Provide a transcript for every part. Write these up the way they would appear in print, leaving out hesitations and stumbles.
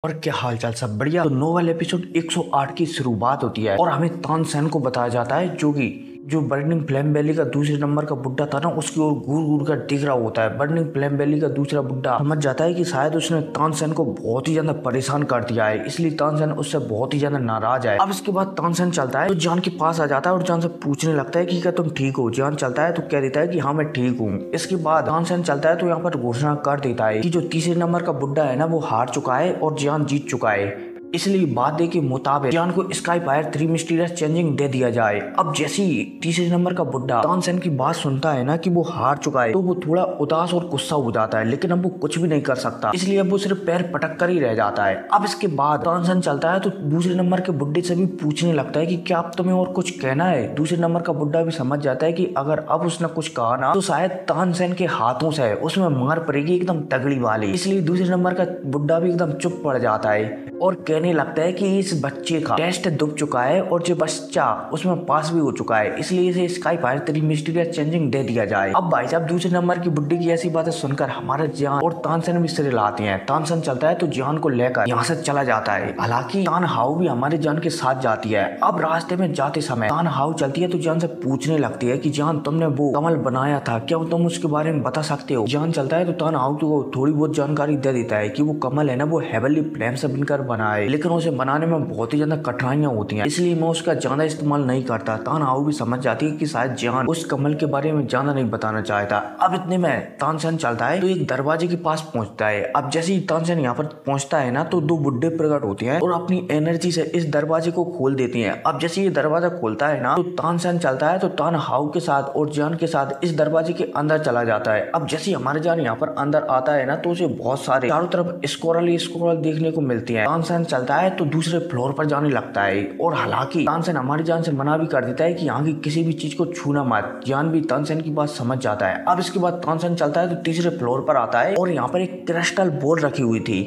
और क्या हालचाल, सब बढ़िया। तो नोवेल एपिसोड 108 की शुरुआत होती है और हमें तानसेन को बताया जाता है जो बर्निंग फ्लेम वैली का दूसरे नंबर का बुड्ढा था ना, उसकी ओर घूर घूर कर देख रहा होता है। बर्निंग फ्लेम वैली का दूसरा बुड्ढा समझ जाता है कि शायद उसने तानसेन को बहुत ही ज्यादा परेशान कर दिया है, इसलिए तानसेन उससे बहुत ही ज्यादा नाराज है। अब इसके बाद तानसेन चलता है तो जान के पास आ जाता है और जान से पूछने लगता है कि क्या तुम ठीक हो। जान चलता है तो कह देता है कि हाँ मैं ठीक हूँ। इसके बाद तानसेन चलता है तो यहाँ पर घोषणा कर देता है कि जो तीसरे नंबर का बुड्ढा है ना, वो हार चुका है और जान जीत चुका है। इसलिए वादे के मुताबिक जान को स्काई फायर 3 मिस्टीरियस चेंजिंग दे दिया जाए। अब जैसे ही तीसरे नंबर का बुड्ढा तानसेन की बात सुनता है ना कि वो हार चुका है, तो वो थोड़ा उदास और गुस्सा हो जाता है, लेकिन अब वो कुछ भी नहीं कर सकता, इसलिए अब वो सिर्फ पैर पटक कर ही रह जाता है। अब इसके बाद तानसेन चलता है तो दूसरे नंबर के बुड्ढे से भी पूछने लगता है कि क्या अब तुम्हें और कुछ कहना है। दूसरे नंबर का बुड्ढा भी समझ जाता है कि अगर अब उसने कुछ कहा ना तो शायद तानसेन के हाथों से उसमें मार पड़ेगी एकदम तगड़ी वाली, इसलिए दूसरे नंबर का बुड्ढा भी एकदम चुप पड़ जाता है और कहने लगता है कि इस बच्चे का टेस्ट दुख चुका है और जो बच्चा उसमें पास भी हो चुका है, इसलिए इसे स्काई फायर 3 मिस्टीरियस चेंजिंग दे दिया जाए। अब भाई साहब दूसरे नंबर की बुड्ढी की ऐसी बातें सुनकर हमारे जान और तानसेन भी सिर हिलाते हैं। तानसेन चलता है तो जान को लेकर यहाँ से चला जाता है। हालांकि तान हाउ भी हमारे जान के साथ जाती है। अब रास्ते में जाते समय तान हाउ चलती है तो जान से पूछने लगती है कि जान तुमने वो कमल बनाया था, क्या तुम उसके बारे में बता सकते हो। जान चलता है तो तान हाउ को थोड़ी बहुत जानकारी दे देता है कि वो कमल है ना, वो हेवनली फ्लेम से बनकर बना है, लेकिन उसे बनाने में बहुत ही ज्यादा कठिनाइयां होती हैं, इसलिए मैं उसका ज्यादा इस्तेमाल नहीं करता। तान हाउ भी समझ जाती है कि शायद जान उस कमल के बारे में ज्यादा नहीं बताना चाहता। अब इतने में तानसेन चलता है तो एक दरवाजे के पास पहुंचता है। अब जैसे ही तानसेन यहाँ पर पहुंचता है ना तो दो बुड्ढे प्रकट होते हैं और अपनी एनर्जी से इस दरवाजे को खोल देती हैं। अब जैसे ये दरवाजा खोलता है ना तो तानसेन चलता है तो तान हाउ के साथ और जान के साथ इस दरवाजे के अंदर चला जाता है। अब जैसे हमारे जान यहाँ पर अंदर आता है ना तो उसे बहुत सारे चारों तरफ स्कोरल देखने को मिलती है। तानसेन चलता है तो दूसरे फ्लोर पर जाने लगता है और हालांकि तानसेन हमारी जान से मना भी कर देता है कि यहाँ की किसी भी चीज को छूना मत। जान भी तानसेन की बात समझ जाता है। अब इसके बाद तानसेन चलता है तो तीसरे फ्लोर पर आता है और यहाँ पर एक क्रिस्टल बॉल रखी हुई थी।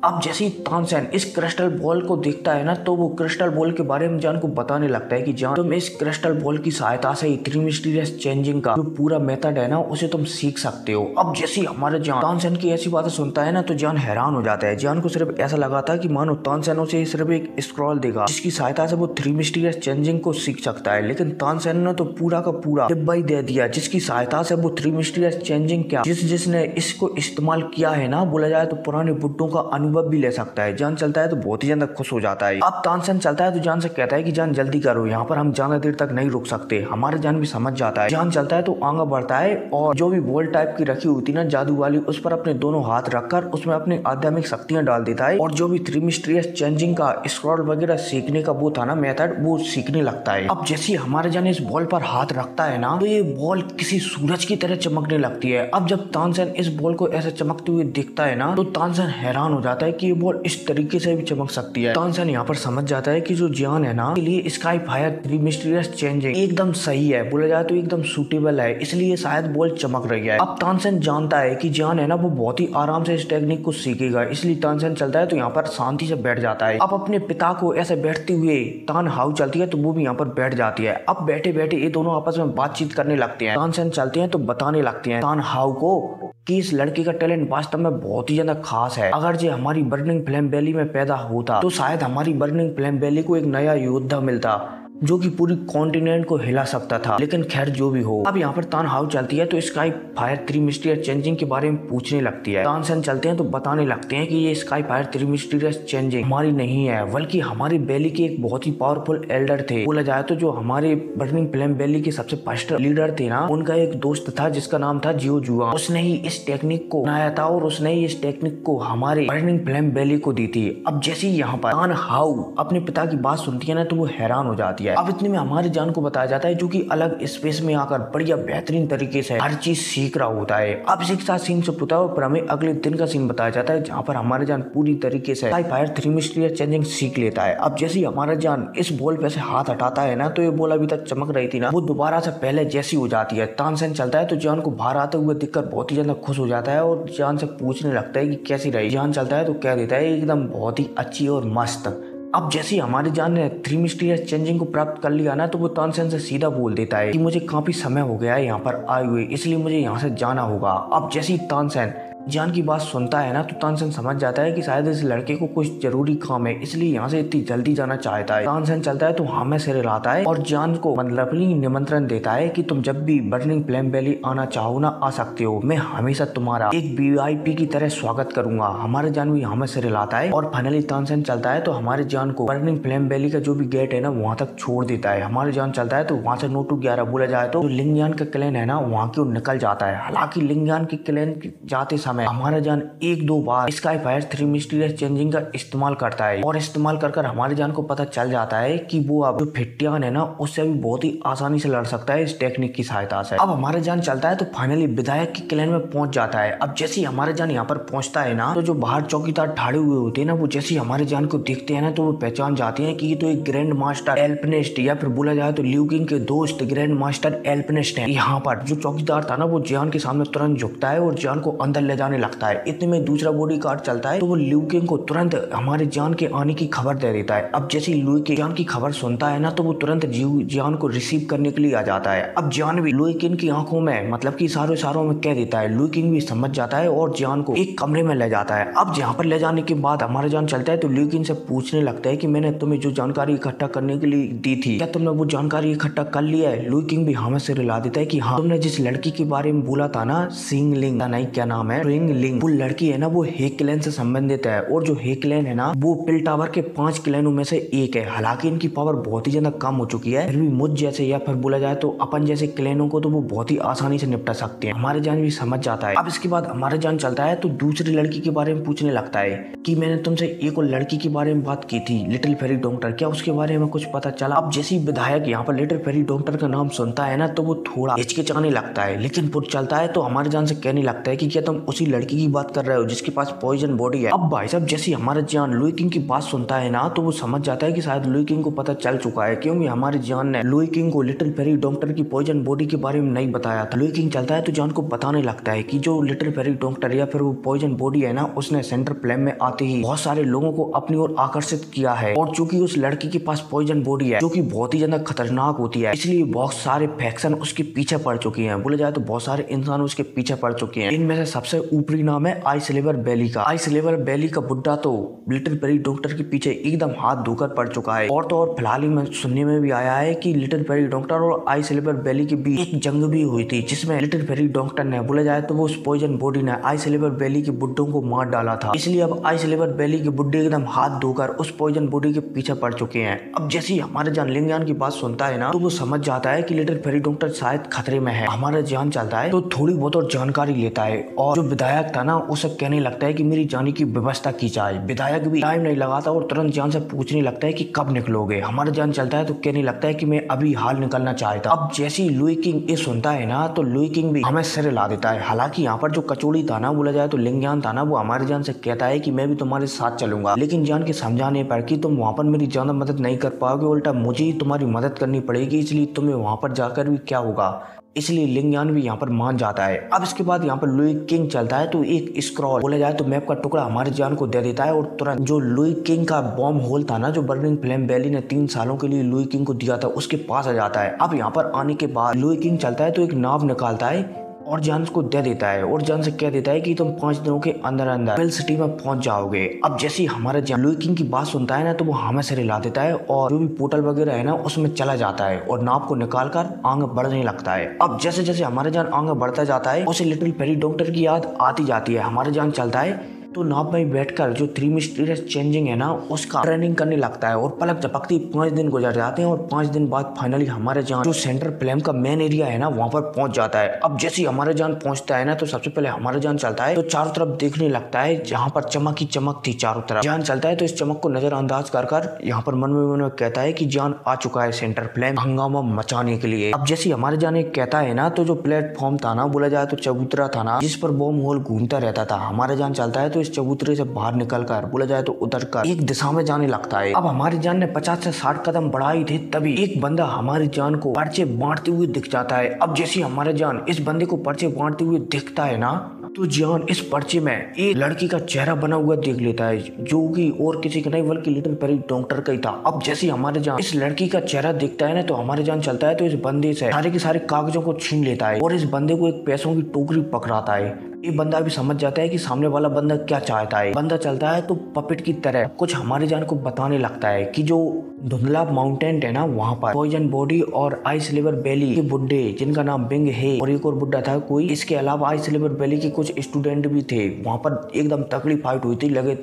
अब जैसे ही तानसेन इस क्रिस्टल बॉल को देखता है ना तो वो क्रिस्टल बॉल के बारे में जान को बताने लगता है कि जान तुम इस क्रिस्टल बॉल की सहायता से 3 मिस्टीरियस चेंजिंग का जो पूरा मेथड है ना उसे तुम सीख सकते हो। अब जैसे ही हमारे जान तानसेन की ऐसी बातें सुनता है ना तो जान हैरान हो जाता है। जान को सिर्फ ऐसा लगा था कि मानो तानसेन उसे सिर्फ एक स्क्रॉल देगा जिसकी सहायता से वो 3 मिस्टीरियस चेंजिंग को सीख सकता है, लेकिन तानसेन ने तो पूरा का पूरा डिब्बा ही दे दिया जिसकी सहायता से वो 3 मिस्टीरियस चेंजिंग क्या जिसने इसको इस्तेमाल किया है ना, बोला जाए तो पुराने बुड्ढों का अनुभव भी ले सकता है। जान चलता है तो बहुत ही ज्यादा खुश हो जाता है। अब तानसेन चलता है तो जान से कहता है कि जान जल्दी करो, यहाँ पर हम ज्यादा देर तक नहीं रुक सकते। हमारे जान भी समझ जाता है। जान चलता है तो आगे बढ़ता है और जो भी बॉल टाइप की रखी होती ना जादू वाली, उस पर अपने दोनों हाथ रखकर उसमें अपनी आध्यात्मिक शक्तियां डाल देता है और जो भी 3 मिस्टीरियस चेंजिंग का स्क्रॉल वगैरह सीखने का वो था ना मेथड, वो सीखने लगता है। अब जैसे हमारे जान इस बॉल पर हाथ रखता है ना तो ये बॉल किसी सूरज की तरह चमकने लगती है। अब जब तानसेन इस बॉल को ऐसे चमकते हुए दिखता है ना तो तानसेन हैरान हो जाता है कि बॉल इस तरीके से भी चमक सकती है। तानसेन यहाँ पर समझ जाता है कि जो जान है ना के लिए स्काई फायर 3 मिस्टीरियस चेंजिंग एकदम सही है, बोला जाए तो एकदम सूटेबल है, इसलिए शायद बॉल चमक रही है। अब तानसेन जानता है कि जान है ना वो बहुत ही आराम से इस टेक्निक को सीखेगा, इसलिए तानसेन चलता है तो यहाँ पर शांति से बैठ जाता है। अब अपने पिता को ऐसे बैठते हुए तान हाउ चलती है तो वो भी यहाँ पर बैठ जाती है। अब बैठे बैठे ये दोनों आपस में बातचीत करने लगते हैं। तानसेन चलते हैं तो बताने लगते हैं तान हाउ को कि इस लड़के का टैलेंट वास्तव में बहुत ही ज्यादा खास है। अगर जो हमारी बर्निंग फ्लेम वैली में पैदा होता तो शायद हमारी बर्निंग फ्लेम वैली को एक नया योद्धा मिलता जो कि पूरी कॉन्टिनेंट को हिला सकता था। लेकिन खैर जो भी हो, अब यहाँ पर तान हाउ चलती है तो स्काई फायर 3 मिस्टीरियस चेंजिंग के बारे में पूछने लगती है। तानसेन चलते हैं तो बताने लगते हैं कि ये स्काई फायर 3 मिस्टीरियस चेंजिंग हमारी नहीं है, बल्कि हमारी वैली के एक बहुत ही पावरफुल एल्डर थे। बोला जाए तो जो हमारे बर्निंग फ्लेम वैली के सबसे फर्स्ट लीडर थे ना, उनका एक दोस्त था जिसका नाम था जियो जुआ। उसने ही इस टेक्निक को बनाया था और उसने ही इस टेक्निक को हमारे बर्निंग फ्लेम वैली को दी थी। अब जैसे ही यहाँ पर तान हाउ अपने पिता की बात सुनती है ना तो वो हैरान हो जाती है। अब इतने में हमारे जान को बताया जाता है जो कि अलग स्पेस में आकर बढ़िया बेहतरीन तरीके से हर चीज सीख रहा होता है। अब इसी के साथ सीन से पुता पर हमें अगले दिन का सीन बताया जाता है जहाँ पर हमारे जान पूरी तरीके से स्काई फायर 3 मिस्टीरियस चेंजिंग सीख लेता है। अब जैसे ही हमारा जान इस बॉल पे से हाथ हटाता है ना तो ये बॉल अभी तक चमक रही थी ना, वो दोबारा से पहले जैसी हो जाती है। तानसेन चलता है तो जान को बाहर आते हुए दिखकर बहुत ही ज्यादा खुश हो जाता है और जान से पूछने लगता है कि कैसी रही। जान चलता है तो कह देता है एकदम बहुत ही अच्छी और मस्त। अब जैसे हमारी जान ने 3 मिस्टीरियस चेंजिंग को प्राप्त कर लिया ना तो वो तानसेन से सीधा बोल देता है कि मुझे काफी समय हो गया है यहाँ पर आए हुए, इसलिए मुझे यहाँ से जाना होगा। अब जैसे ही तानसेन जान की बात सुनता है ना तो तानसेन समझ जाता है कि शायद इस लड़के को कुछ जरूरी काम है, इसलिए यहाँ से इतनी जल्दी जाना चाहता है। तानसेन चलता है तो हामे से लाता है और जान को मतलब निमंत्रण देता है कि तुम जब भी बर्निंग फ्लेम वैली आना चाहो ना आ सकते हो, मैं हमेशा तुम्हारा एक VIP की तरह स्वागत करूंगा। हमारे जान भी हामे से लाता है और फाइनली तानसेन चलता है तो हमारे जान को बर्निंग फ्लेम वैली का जो भी गेट है ना वहाँ तक छोड़ देता है। हमारे जान चलता है तो वहाँ से नोटू 11 बोला जाए तो लिंगयान का क्लैन है ना वहाँ की ओर निकल जाता है। हालांकि लिंगयान के क्लैन जाते समय हमारे जान एक दो बार स्काई फायर 3 मिस्टीरियस चेंजिंग का इस्तेमाल करता है और इस्तेमाल कर हमारे जान को पता चल जाता है कि वो अब जो फिट्टियान है ना उससे भी बहुत ही आसानी से लड़ सकता है इस टेक्निक की सहायता से। अब हमारे जान चलता है तो फाइनली विधायक के क्लैन में पहुंच जाता है। अब जैसे ही हमारे जान यहाँ पर पहुंचता है ना तो जो बाहर चौकीदार ठाड़े हुए होते हैं ना वो जैसे हमारे जान को देखते हैं ना तो वो पहचान जाते हैं कि ये तो एक ग्रैंड मास्टर एल्पिनिस्ट या फिर बोला जाए तो लियू किंग के दोस्त ग्रैंड मास्टर एल्पिनिस्ट है। यहाँ पर जो चौकीदार था ना वो जान के सामने तुरंत झुकता है और जान को अंदर ले जाने लगता है। इतने में दूसरा बॉडी गार्ड चलता है तो वो लियू किंग को तुरंत हमारे जान के आने की खबर दे देता है। अब जैसे लियू किंग जान की खबर सुनता है ना तो वो तुरंत जान को रिसीव करने के लिए आ जाता है। अब जान भी लियू किंग की आंखों में मतलब कि इशारों में कह देता है। लियू किंग भी समझ जाता है और जान को एक कमरे में ले जाता है। अब यहाँ पर ले जाने के बाद हमारे जान चलता है तो लियू किंग से पूछने लगता है कि मैंने तुम्हें जो जानकारी इकट्ठा करने के लिए दी थी क्या तुमने वो जानकारी इकट्ठा कर लिया है। लियू किंग भी हमें से रिला देता है कि हाँ, तुमने जिस लड़की के बारे में बोला था ना सिंगलिंग नहीं क्या नाम है रिंगलिंग, वो लड़की है ना वो हे क्लैन से संबंधित है और जो हे क्लैन है ना वो पिल टावर के 5 क्लैनों में से एक है। हालांकि इनकी पावर बहुत ही ज्यादा कम हो चुकी है, फिर भी मुझ जैसे या फिर बोला जाए तो अपन जैसे क्लैनों को तो वो बहुत ही आसानी से निपटा सकते हैं। हमारे जान भी समझ जाता है। अब इसके बाद हमारे जान चलता है तो दूसरी लड़की के बारे में पूछने लगता है कि मैंने तुमसे एक और लड़की के बारे में बात की थी लिटिल फेरी डॉक्टर, क्या उसके बारे में कुछ पता चला। अब जैसे विधायक यहाँ पर लिटिल फेरी डॉक्टर का नाम सुनता है ना तो वो थोड़ा हिचकिचाने लगता है, लेकिन पुट चलता है तो हमारे जान से कहने लगता है कि क्या तुम उसी लड़की की बात कर रहे हो जिसके पास पॉइजन बॉडी है। अब भाई साहब जैसे हमारे जान लुई किंग की बात सुनता है ना तो वो समझ जाता है कि शायद लुई किंग को पता चल चुका है, क्योंकि हमारे जान ने लुई किंग को लिटिल फेरी डॉक्टर की पॉइजन बॉडी के बारे में नहीं बताया था। लुई किंग चलता है तो जान को बताने लगता है कि जो लिटिल फेरी डॉक्टर या फिर वो पॉइजन बॉडी है ना उसने सेंटर प्लेन में आते ही बहुत सारे लोगों को अपनी ओर आकर्षित किया है और चूंकि उस लड़की के पास पॉइजन बॉडी है जो कि बहुत ही ज्यादा खतरनाक होती है, इसलिए बहुत सारे फैक्शन उसके पीछे पड़ चुके हैं। बोले जाए तो बहुत सारे इंसान उसके पीछे पड़ चुके हैं। इनमें से सबसे ऊपरी नाम है आइसलेवर बैली का। आइसलेवर बैली का बुड्ढा तो लिटिल फेरी डॉक्टर के पीछे एकदम हाथ धोकर पड़ चुका है। और तो और फिलहाल ही में सुनने में भी आया है कि लिटिल फेरी डॉक्टर और आइसलेवर बैली के बीच एक जंग भी हुई थी जिसमें लिटिल फेरी डॉक्टर ने बोला जाए तो वो उस पॉइजन बॉडी ने आइसलेवर बैली के बुड्ढों को मार डाला था। इसलिए अब आइसलेवर बैली के बुड्ढे एकदम हाथ धोकर उस पॉइजन बॉडी के पीछे पड़ चुके हैं। अब जैसे ही हमारे जान लिंगयान की बात सुनता है ना तो वो समझ जाता है कि लिटिल फेरी डॉक्टर शायद खतरे में है। हमारा जान चलता है तो थोड़ी बहुत और जानकारी लेता है और जो विधायक था ना उसे कहने लगता है कि मेरी जाने की व्यवस्था की जाए। विधायक भी टाइम नहीं लगाता और तुरंत जान से पूछने लगता है कि कब निकलोगे। हमारा जान चलता है तो कहने लगता है कि मैं अभी हाल निकलना चाहता। अब जैसे ही लुई किंग ये सुनता है ना तो लुई किंग भी हमें सिर ला देता है। हालांकि यहाँ पर जो कचौड़ी था ना बोला जाए तो लिंगयान था ना वो हमारे जान से कहता है कि मैं भी तुम्हारे साथ चलूंगा, लेकिन जान के समझाने पर कि तुम वहाँ पर मेरी ज्यादा मदद नहीं कर पाओगे, उल्टा मुझे ही तुम्हारी मदद करनी पड़ेगी, इसलिए तुम्हें वहाँ पर जाकर भी क्या होगा। इसलिए लिंगयान भी यहाँ पर मान जाता है। अब इसके बाद यहाँ पर लुई किंग चलता है तो एक स्क्रॉल बोला जाए तो मैप का टुकड़ा हमारे जान को दे देता है और तुरंत जो लुई किंग का बॉम्ब होल था ना जो बर्निंग फ्लेम वैली ने 3 सालों के लिए लुई किंग को दिया था उसके पास आ जाता है। अब यहाँ पर आने के बाद लुई किंग चलता है तो एक नाव निकालता है और जान को दे देता है और जान से कह देता है कि तुम 5 दिनों के अंदर अंदर पिल सिटी में पहुंच जाओगे। अब जैसे ही हमारे जान लुई किंग की बात सुनता है ना तो वो हमें से रिला देता है और जो भी पोर्टल वगैरह है ना उसमें चला जाता है और नाव को निकालकर आगे बढ़ने लगता है। अब जैसे जैसे हमारे जान आगे बढ़ता जाता है उसे लिटिल फेरी डॉक्टर की याद आती जाती है। हमारे जान चलता है तो नाव में बैठकर जो 3 मिस्टीरियस चेंजिंग है ना उसका ट्रेनिंग करने लगता है और पलक झपकती 5 दिन गुजर जाते हैं और 5 दिन बाद फाइनली हमारे जान जो सेंटर प्लेन का मेन एरिया है ना वहाँ पर पहुंच जाता है। अब जैसे हमारे जान पहुंचता है ना तो सबसे पहले हमारे जान चलता है तो चारों तरफ देखने लगता है जहाँ पर चमक ही चमक थी चारों तरफ। जान चलता है तो इस चमक को नजरअंदाज कर यहाँ पर मन में कहता है कि जान आ चुका है सेंटर प्लेन हंगामा मचाने के लिए। अब जैसे हमारे जान कहता है ना तो जो प्लेटफॉर्म था ना बोला जाए तो चबूतरा था ना जिस पर बॉम्ब होल घूमता रहता था। हमारे जान चलता है तो इस चबूतरे से बाहर निकलकर बोला जाए तो उतरकर एक दिशा में जाने लगता है। अब हमारी जान ने 50 से 60 कदम बढ़ाई थे तभी एक बंदा हमारी जान को पर्चे बांटते हुए दिख जाता है। अब जैसे हमारे जान इस बंदे को पर्चे बांटते हुए दिखता है ना तो जान इस पर्चे में एक लड़की का चेहरा बना हुआ देख लेता है जो कि और किसी का नहीं बल्कि लिटिल फेरी डॉक्टर का ही था। अब जैसे हमारे जान इस लड़की का चेहरा देखता है ना तो हमारे जान चलता है तो इस बंदे से सारे के सारे कागजों को छीन लेता है और इस बंदे को एक पैसों की टोकरी पकड़ाता है। ये बंदा भी समझ जाता है कि सामने वाला बंदा क्या चाहता है। बंदा चलता है तो पपेट की तरह कुछ हमारे जान को बताने लगता है कि जो धुंधला माउंटेन है ना, वहाँ पर पॉइजन बॉडी और आइस रिवर वैली के बुड्ढे जिनका नाम बिंग है और एक और बुड्ढा था कोई, इसके अलावा आइस रिवर वैली के कुछ स्टूडेंट भी थे। वहाँ पर एकदम तगड़ी फाइट हुई थी, लगे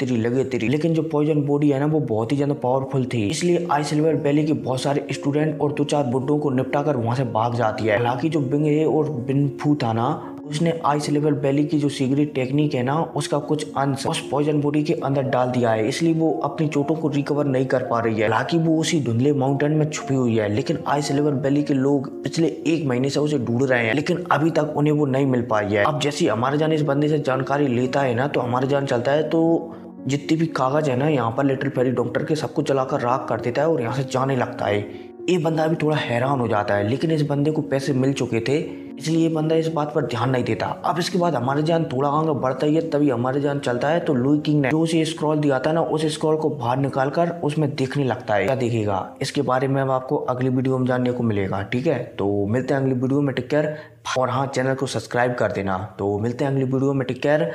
तेरी। लेकिन जो पॉइजन बॉडी है ना वो बहुत ही ज्यादा पावरफुल थी, इसलिए आइस रिवर वैली के बहुत सारे स्टूडेंट और 2-4 बुड्ढों को निपटा कर वहाँ से भाग जाती है। हालांकि जो बिंग है और बिन फू था ना, उसने आइस लेवल वैली की जो सीक्रेट टेक्निक है ना, उसका कुछ अंश उस पॉइजन बॉडी के अंदर डाल दिया है, इसलिए वो अपनी चोटों को रिकवर नहीं कर पा रही है। हालांकि वो उसी धुंधले माउंटेन में छुपी हुई है, लेकिन आइस लेवल वैली के लोग पिछले 1 महीने से उसे ढूंढ रहे हैं, लेकिन अभी तक उन्हें वो नहीं मिल पाई है। अब जैसे हमारे जान इस बंदे से जानकारी लेता है ना, तो हमारे जान चलता है तो जितने भी कागज है ना यहाँ पर लिटिल फेरी डॉक्टर के, सबको जलाकर राख कर देता है और यहाँ से जाने लगता है। ये बंदा भी थोड़ा हैरान हो जाता है, लेकिन इस बंदे को पैसे मिल चुके थे, इसलिए ये बंदा इस बात पर ध्यान नहीं देता। अब इसके बाद हमारे जान थोड़ा आगे बढ़ता ही है, तभी हमारे जान चलता है तो लुई किंग ने जो उसे स्क्रॉल दिया था ना, उस स्क्रॉल को बाहर निकाल कर उसमें देखने लगता है। क्या देखेगा इसके बारे में अब आपको अगली वीडियो में जानने को मिलेगा। ठीक है, तो मिलते हैं अगली वीडियो में। टेक केयर, और हाँ, चैनल को सब्सक्राइब कर देना। तो मिलते हैं अगली वीडियो में। Take care.